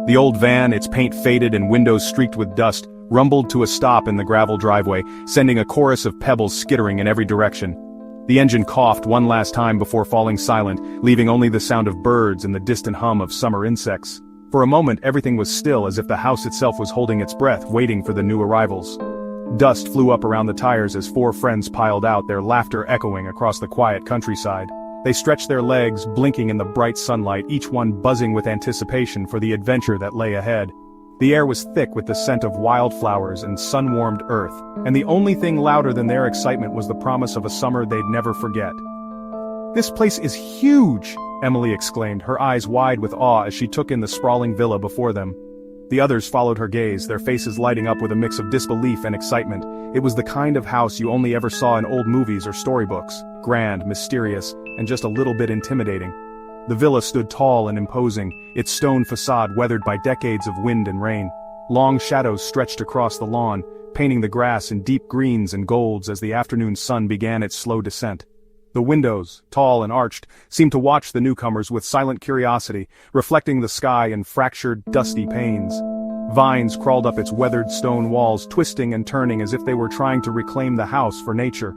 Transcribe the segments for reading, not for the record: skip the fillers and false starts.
The old van, its paint faded and windows streaked with dust, rumbled to a stop in the gravel driveway, sending a chorus of pebbles skittering in every direction. The engine coughed one last time before falling silent, leaving only the sound of birds and the distant hum of summer insects. For a moment everything was still, as if the house itself was holding its breath, waiting for the new arrivals. Dust flew up around the tires as four friends piled out, their laughter echoing across the quiet countryside. They stretched their legs, blinking in the bright sunlight, each one buzzing with anticipation for the adventure that lay ahead. The air was thick with the scent of wildflowers and sun-warmed earth, and the only thing louder than their excitement was the promise of a summer they'd never forget. "This place is huge!" Emily exclaimed, her eyes wide with awe as she took in the sprawling villa before them. The others followed her gaze, their faces lighting up with a mix of disbelief and excitement. It was the kind of house you only ever saw in old movies or storybooks, grand, mysterious, and just a little bit intimidating. The villa stood tall and imposing, its stone facade weathered by decades of wind and rain. Long shadows stretched across the lawn, painting the grass in deep greens and golds as the afternoon sun began its slow descent. The windows, tall and arched, seemed to watch the newcomers with silent curiosity, reflecting the sky in fractured, dusty panes. Vines crawled up its weathered stone walls, twisting and turning as if they were trying to reclaim the house for nature.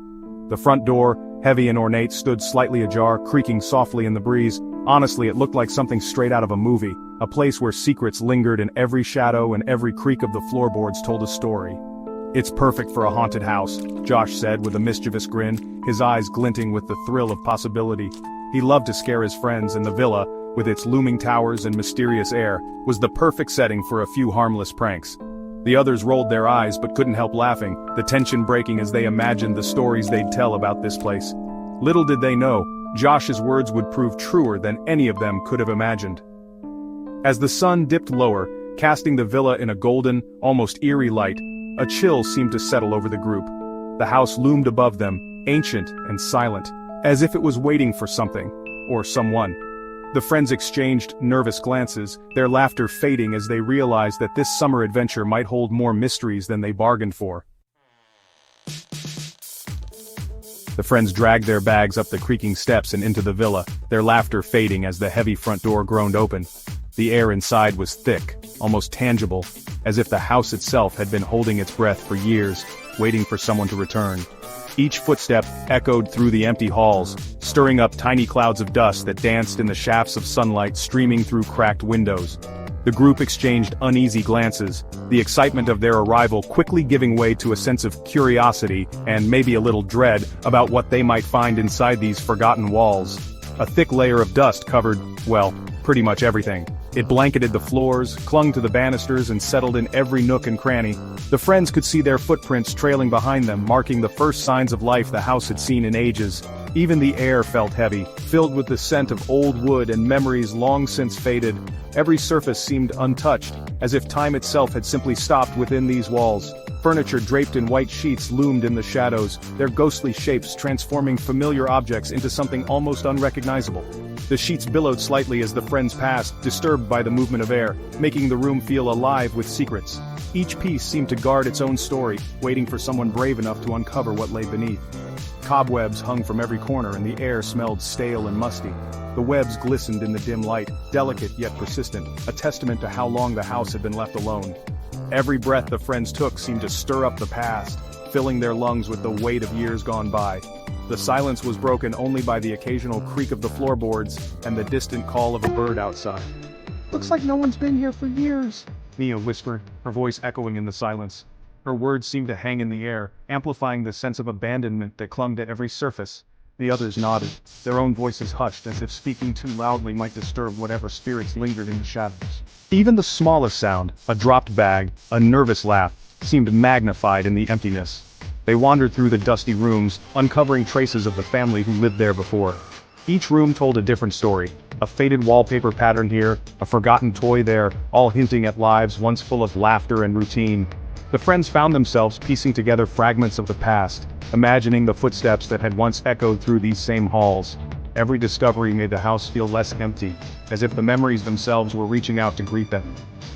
The front door, heavy and ornate, stood slightly ajar, creaking softly in the breeze. Honestly, it looked like something straight out of a movie, a place where secrets lingered and every shadow and every creak of the floorboards told a story. "It's perfect for a haunted house," Josh said with a mischievous grin, his eyes glinting with the thrill of possibility. He loved to scare his friends, and the villa, with its looming towers and mysterious air, was the perfect setting for a few harmless pranks. The others rolled their eyes but couldn't help laughing, the tension breaking as they imagined the stories they'd tell about this place. Little did they know, Josh's words would prove truer than any of them could have imagined. As the sun dipped lower, casting the villa in a golden, almost eerie light, a chill seemed to settle over the group. The house loomed above them, ancient and silent, as if it was waiting for something, or someone. The friends exchanged nervous glances, their laughter fading as they realized that this summer adventure might hold more mysteries than they bargained for. The friends dragged their bags up the creaking steps and into the villa, their laughter fading as the heavy front door groaned open. The air inside was thick, almost tangible, as if the house itself had been holding its breath for years, waiting for someone to return. Each footstep echoed through the empty halls, stirring up tiny clouds of dust that danced in the shafts of sunlight streaming through cracked windows. The group exchanged uneasy glances, the excitement of their arrival quickly giving way to a sense of curiosity and maybe a little dread about what they might find inside these forgotten walls. A thick layer of dust covered, well, pretty much everything. It blanketed the floors, clung to the banisters, and settled in every nook and cranny. The friends could see their footprints trailing behind them, marking the first signs of life the house had seen in ages. Even the air felt heavy, filled with the scent of old wood and memories long since faded. Every surface seemed untouched, as if time itself had simply stopped within these walls. Furniture draped in white sheets loomed in the shadows, their ghostly shapes transforming familiar objects into something almost unrecognizable. The sheets billowed slightly as the friends passed, disturbed by the movement of air, making the room feel alive with secrets. Each piece seemed to guard its own story, waiting for someone brave enough to uncover what lay beneath. Cobwebs hung from every corner and the air smelled stale and musty. The webs glistened in the dim light, delicate yet persistent, a testament to how long the house had been left alone. Every breath the friends took seemed to stir up the past, filling their lungs with the weight of years gone by. The silence was broken only by the occasional creak of the floorboards and the distant call of a bird outside. "Looks like no one's been here for years," Mia whispered, her voice echoing in the silence. Her words seemed to hang in the air, amplifying the sense of abandonment that clung to every surface. The others nodded, their own voices hushed as if speaking too loudly might disturb whatever spirits lingered in the shadows. Even the smallest sound, a dropped bag, a nervous laugh, seemed magnified in the emptiness. They wandered through the dusty rooms, uncovering traces of the family who lived there before. Each room told a different story, a faded wallpaper pattern here, a forgotten toy there, all hinting at lives once full of laughter and routine. The friends found themselves piecing together fragments of the past, imagining the footsteps that had once echoed through these same halls. Every discovery made the house feel less empty, as if the memories themselves were reaching out to greet them.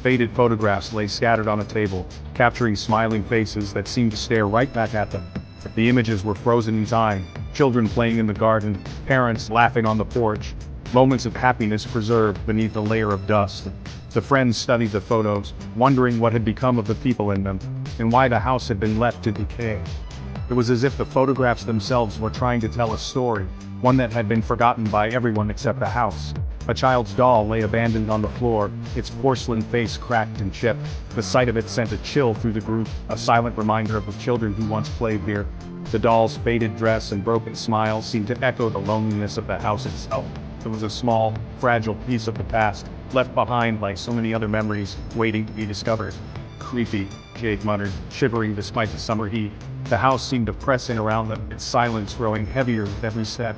Faded photographs lay scattered on a table, capturing smiling faces that seemed to stare right back at them. The images were frozen in time, children playing in the garden, parents laughing on the porch, moments of happiness preserved beneath a layer of dust. The friends studied the photos, wondering what had become of the people in them, and why the house had been left to decay. It was as if the photographs themselves were trying to tell a story, one that had been forgotten by everyone except the house. A child's doll lay abandoned on the floor, its porcelain face cracked and chipped. The sight of it sent a chill through the group, a silent reminder of the children who once played here. The doll's faded dress and broken smile seemed to echo the loneliness of the house itself. It was a small, fragile piece of the past, left behind like so many other memories, waiting to be discovered. Creepy, Jake muttered, shivering despite the summer heat. The house seemed to press in around them, its silence growing heavier with every step.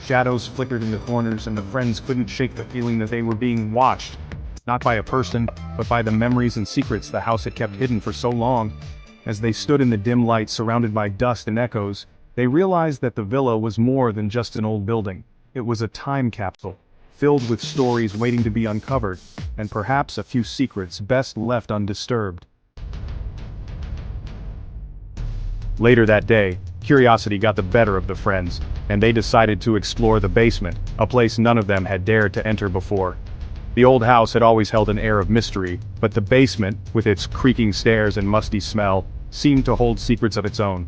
Shadows flickered in the corners, and the friends couldn't shake the feeling that they were being watched. Not by a person, but by the memories and secrets the house had kept hidden for so long. As they stood in the dim light surrounded by dust and echoes, they realized that the villa was more than just an old building. It was a time capsule, filled with stories waiting to be uncovered, and perhaps a few secrets best left undisturbed. Later that day, curiosity got the better of the friends, and they decided to explore the basement, a place none of them had dared to enter before. The old house had always held an air of mystery, but the basement, with its creaking stairs and musty smell, seemed to hold secrets of its own.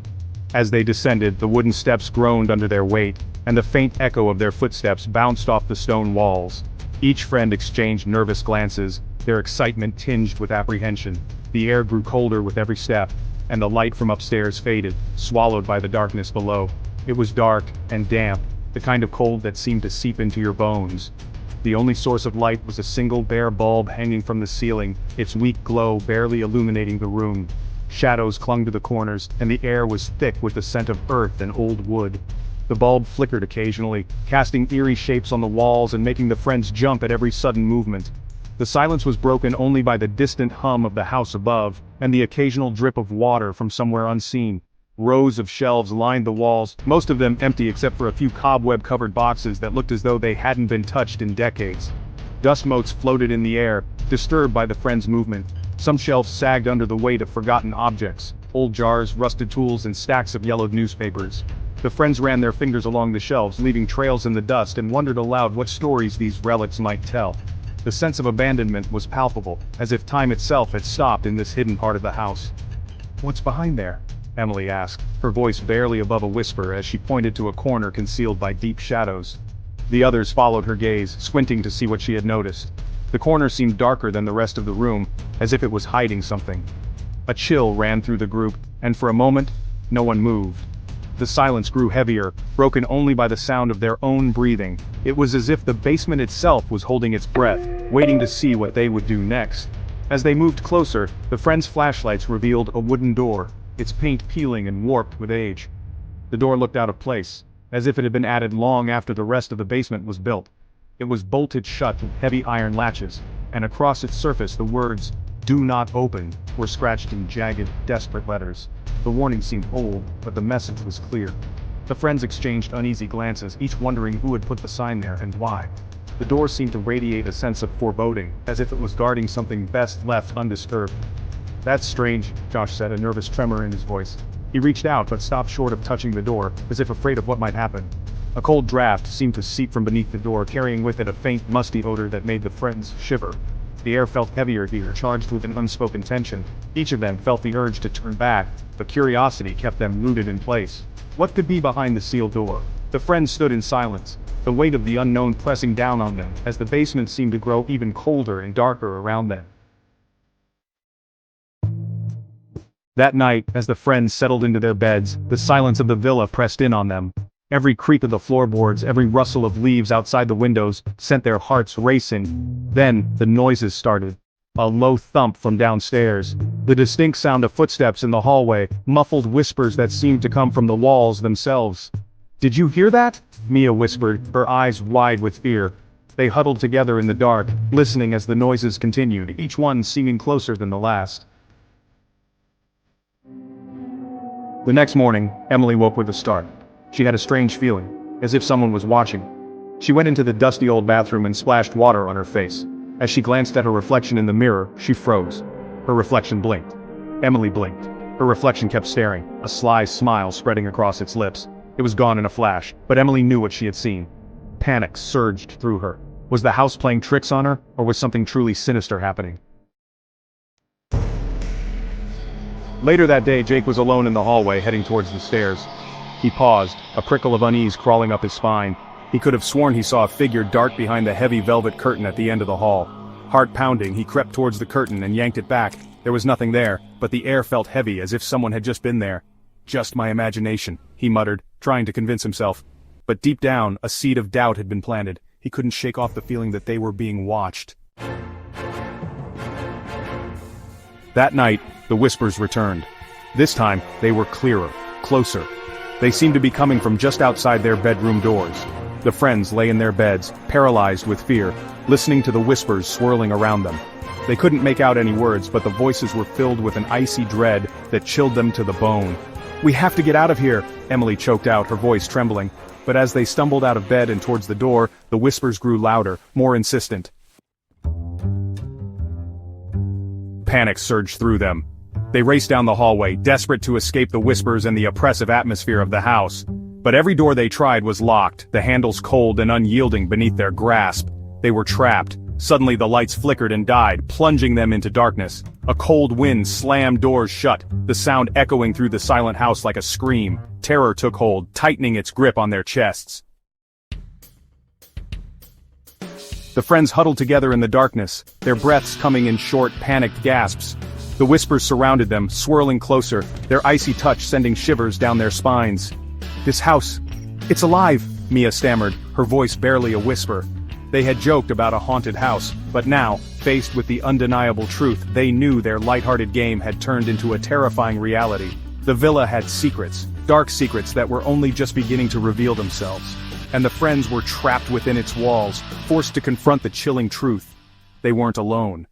As they descended, the wooden steps groaned under their weight, and the faint echo of their footsteps bounced off the stone walls. Each friend exchanged nervous glances, their excitement tinged with apprehension. The air grew colder with every step, and the light from upstairs faded, swallowed by the darkness below. It was dark and damp, the kind of cold that seemed to seep into your bones. The only source of light was a single bare bulb hanging from the ceiling, its weak glow barely illuminating the room. Shadows clung to the corners, and the air was thick with the scent of earth and old wood. The bulb flickered occasionally, casting eerie shapes on the walls and making the friends jump at every sudden movement. The silence was broken only by the distant hum of the house above, and the occasional drip of water from somewhere unseen. Rows of shelves lined the walls, most of them empty except for a few cobweb-covered boxes that looked as though they hadn't been touched in decades. Dust motes floated in the air, disturbed by the friends' movement. Some shelves sagged under the weight of forgotten objects, old jars, rusted tools, and stacks of yellowed newspapers. The friends ran their fingers along the shelves, leaving trails in the dust, and wondered aloud what stories these relics might tell. The sense of abandonment was palpable, as if time itself had stopped in this hidden part of the house. "What's behind there?" Emily asked, her voice barely above a whisper as she pointed to a corner concealed by deep shadows. The others followed her gaze, squinting to see what she had noticed. The corner seemed darker than the rest of the room, as if it was hiding something. A chill ran through the group, and for a moment, no one moved. The silence grew heavier, broken only by the sound of their own breathing. It was as if the basement itself was holding its breath, waiting to see what they would do next. As they moved closer, the friends' flashlights revealed a wooden door, its paint peeling and warped with age. The door looked out of place, as if it had been added long after the rest of the basement was built. It was bolted shut with heavy iron latches, and across its surface the words, "Do not open," were scratched in jagged, desperate letters. The warning seemed old, but the message was clear. The friends exchanged uneasy glances, each wondering who had put the sign there and why. The door seemed to radiate a sense of foreboding, as if it was guarding something best left undisturbed. "That's strange," Josh said, a nervous tremor in his voice. He reached out but stopped short of touching the door, as if afraid of what might happen. A cold draft seemed to seep from beneath the door, carrying with it a faint, musty odor that made the friends shiver. The air felt heavier here, charged with an unspoken tension. Each of them felt the urge to turn back, but curiosity kept them rooted in place. What could be behind the sealed door? The friends stood in silence, the weight of the unknown pressing down on them, as the basement seemed to grow even colder and darker around them. That night, as the friends settled into their beds, the silence of the villa pressed in on them. Every creak of the floorboards, every rustle of leaves outside the windows, sent their hearts racing. Then, the noises started. A low thump from downstairs. The distinct sound of footsteps in the hallway, muffled whispers that seemed to come from the walls themselves. "Did you hear that?" Mia whispered, her eyes wide with fear. They huddled together in the dark, listening as the noises continued, each one seeming closer than the last. The next morning, Emily woke with a start. She had a strange feeling, as if someone was watching. She went into the dusty old bathroom and splashed water on her face. As she glanced at her reflection in the mirror, she froze. Her reflection blinked. Emily blinked. Her reflection kept staring, a sly smile spreading across its lips. It was gone in a flash, but Emily knew what she had seen. Panic surged through her. Was the house playing tricks on her, or was something truly sinister happening? Later that day, Jake was alone in the hallway, heading towards the stairs. He paused, a prickle of unease crawling up his spine. He could have sworn he saw a figure dart behind the heavy velvet curtain at the end of the hall. Heart pounding, he crept towards the curtain and yanked it back. There was nothing there, but the air felt heavy, as if someone had just been there. "Just my imagination," he muttered, trying to convince himself. But deep down, a seed of doubt had been planted. He couldn't shake off the feeling that they were being watched. That night, the whispers returned. This time, they were clearer, closer. They seemed to be coming from just outside their bedroom doors. The friends lay in their beds, paralyzed with fear, listening to the whispers swirling around them. They couldn't make out any words, but the voices were filled with an icy dread that chilled them to the bone. "We have to get out of here," Emily choked out, her voice trembling. But as they stumbled out of bed and towards the door, the whispers grew louder, more insistent. Panic surged through them. They raced down the hallway, desperate to escape the whispers and the oppressive atmosphere of the house. But every door they tried was locked, the handles cold and unyielding beneath their grasp. They were trapped. Suddenly the lights flickered and died, plunging them into darkness. A cold wind slammed doors shut, the sound echoing through the silent house like a scream. Terror took hold, tightening its grip on their chests. The friends huddled together in the darkness, their breaths coming in short, panicked gasps. The whispers surrounded them, swirling closer, their icy touch sending shivers down their spines. "This house, it's alive," Mia stammered, her voice barely a whisper. They had joked about a haunted house, but now, faced with the undeniable truth, they knew their lighthearted game had turned into a terrifying reality. The villa had secrets, dark secrets that were only just beginning to reveal themselves. And the friends were trapped within its walls, forced to confront the chilling truth. They weren't alone.